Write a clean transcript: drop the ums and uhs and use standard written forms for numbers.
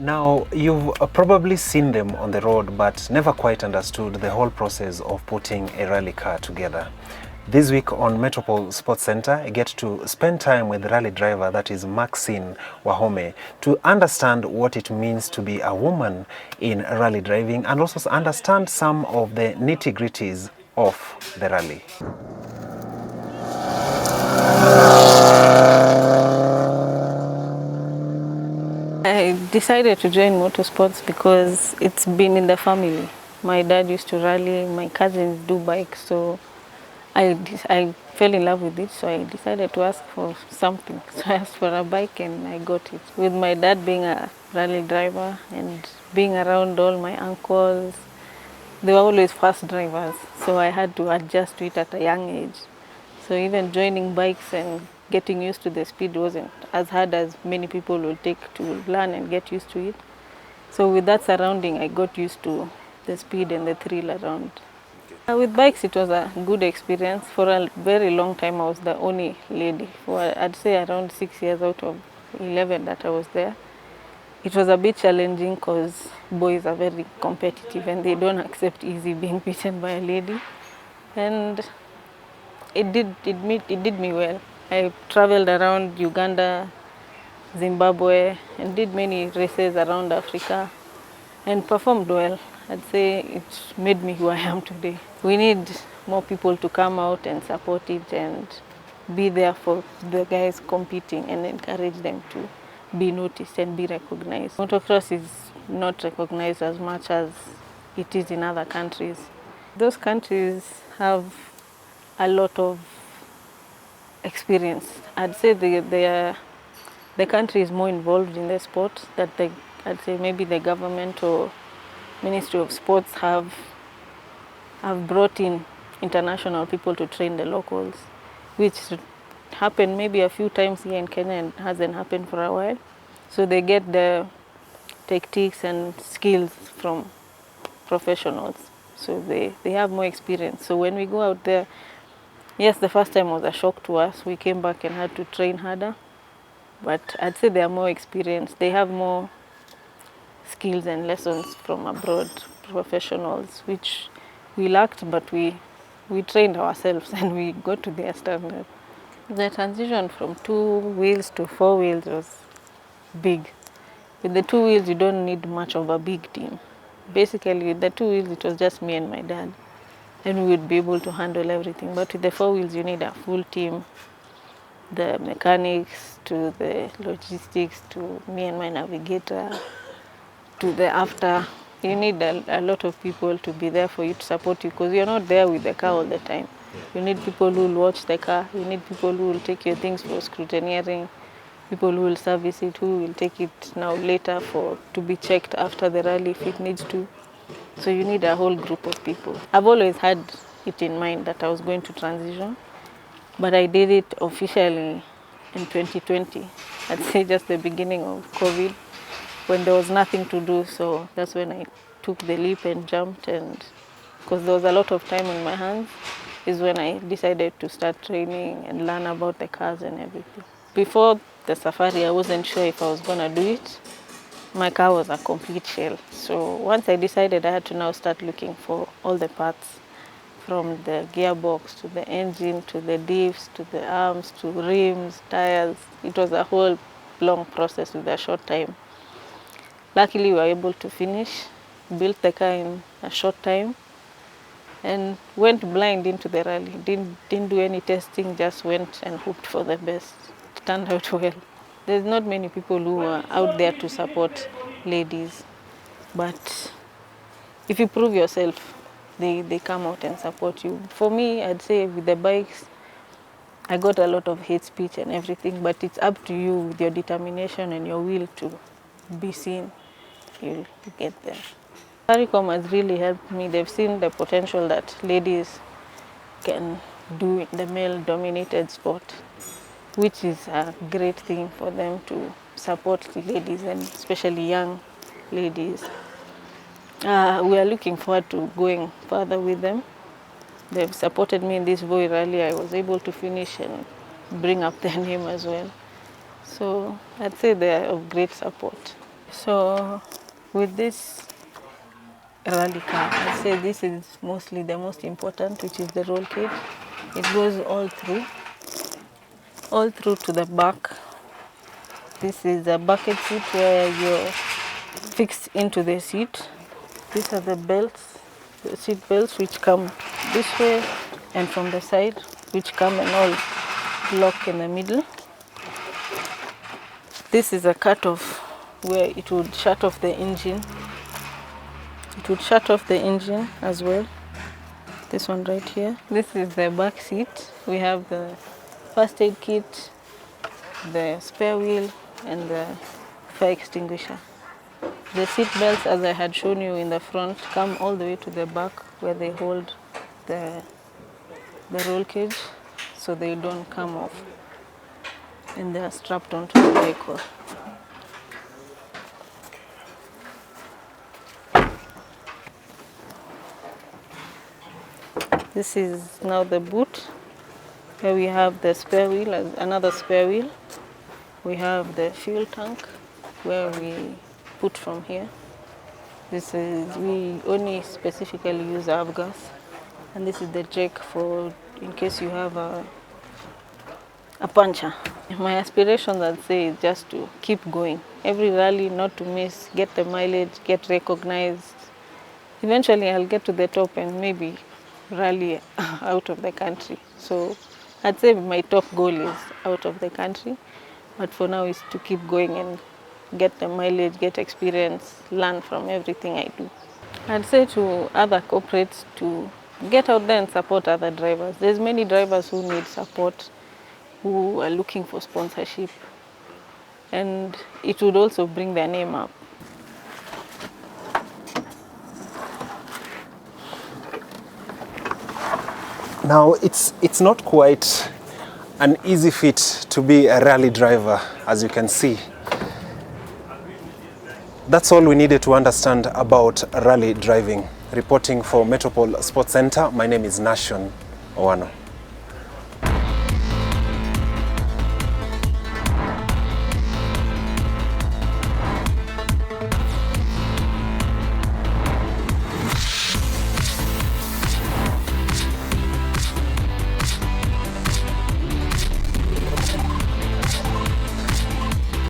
Now, you've probably seen them on the road, but never quite understood the whole process of putting a rally car together. This week on Metropole Sports Center, I get to spend time with rally driver, that is Maxine Wahome, to understand what it means to be a woman in rally driving and also understand some of the nitty-gritties of the rally. I decided to join motorsports because it's been in the family. My dad used to rally, my cousins do bikes, so I fell in love with it, so I decided to ask for something. So I asked for a bike and I got it. With my dad being a rally driver and being around all my uncles, they were always fast drivers, so I had to adjust to it at a young age. So even joining bikes and getting used to the speed wasn't as hard as many people will take to learn and get used to it. So with that surrounding, I got used to the speed and the thrill around. With bikes, it was a good experience. For a very long time, I was the only lady. For I'd say around 6 years out of 11 that I was there. It was a bit challenging because boys are very competitive and they don't accept easy being beaten by a lady. And it did me well. I traveled around Uganda, Zimbabwe, and did many races around Africa and performed well. I'd say it made me who I am today. We need more people to come out and support it and be there for the guys competing and encourage them to be noticed and be recognized. Motocross is not recognized as much as it is in other countries. Those countries have a lot of experience. I'd say the country is more involved in the sport that I'd say maybe the government or Ministry of Sports have brought in international people to train the locals, which happened maybe a few times here in Kenya and hasn't happened for a while. So they get the tactics and skills from professionals. So they have more experience. So when we go out there, yes, the first time was a shock to us. We came back and had to train harder. But I'd say they are more experienced. They have more skills and lessons from abroad, professionals, which we lacked, but we trained ourselves and we got to their standard. The transition from 2 wheels to 4 wheels was big. With the 2 wheels, you don't need much of a big team. Basically, with the 2 wheels, it was just me and my dad, and we would be able to handle everything. But with the 4 wheels, you need a full team, the mechanics, to the logistics, to me and my navigator, to the after. You need a lot of people to be there for you, to support you, because you're not there with the car all the time. You need people who will watch the car. You need people who will take your things for scrutineering, people who will service it, who will take it now later to be checked after the rally if it needs to. So you need a whole group of people. I've always had it in mind that I was going to transition, but I did it officially in 2020. I'd say just the beginning of COVID, when there was nothing to do. So that's when I took the leap and jumped, and because there was a lot of time on my hands, is when I decided to start training and learn about the cars and everything. Before the safari, I wasn't sure if I was going to do it. My car was a complete shell. So once I decided, I had to now start looking for all the parts, from the gearbox to the engine to the diffs to the arms to rims, tires. It was a whole long process with a short time. Luckily, we were able to finish, built the car in a short time, and went blind into the rally. Didn't do any testing, just went and hoped for the best. It turned out well. There's not many people who are out there to support ladies, but if you prove yourself, they come out and support you. For me, I'd say with the bikes, I got a lot of hate speech and everything, but it's up to you with your determination and your will to be seen. You'll get there. CARICOM has really helped me. They've seen the potential that ladies can do in the male-dominated sport, which is a great thing for them to support ladies, and especially young ladies. We are looking forward to going further with them. They've supported me in this Voi rally. I was able to finish and bring up their name as well. So I'd say they are of great support. So with this rally car, I'd say this is mostly the most important, which is the roll cage. It goes all through to the back. This is a bucket seat where you're fixed into the seat. These are the belts, the seat belts, which come this way and from the side, which come and all lock in the middle. This is a cut-off where it would shut off the engine. It would shut off the engine as well. This one right here. This is the back seat. We have the first aid kit, the spare wheel, and the fire extinguisher. The seat belts, as I had shown you in the front, come all the way to the back where they hold the roll cage so they don't come off, and they are strapped onto the vehicle. This is now the boot. Here we have the spare wheel, another spare wheel. We have the fuel tank where we put from here. We only specifically use avgas. And this is the jack for in case you have a puncture. My aspiration, I'd say, is just to keep going. Every rally, not to miss, get the mileage, get recognized. Eventually I'll get to the top and maybe rally out of the country. So I'd say my top goal is out of the country, but for now is to keep going and get the mileage, get experience, learn from everything I do. I'd say to other corporates to get out there and support other drivers. There's many drivers who need support, who are looking for sponsorship, and it would also bring their name up. Now, it's not quite an easy feat to be a rally driver, as you can see. That's all we needed to understand about rally driving. Reporting for Metropole Sports Center, my name is Maxine Wahome.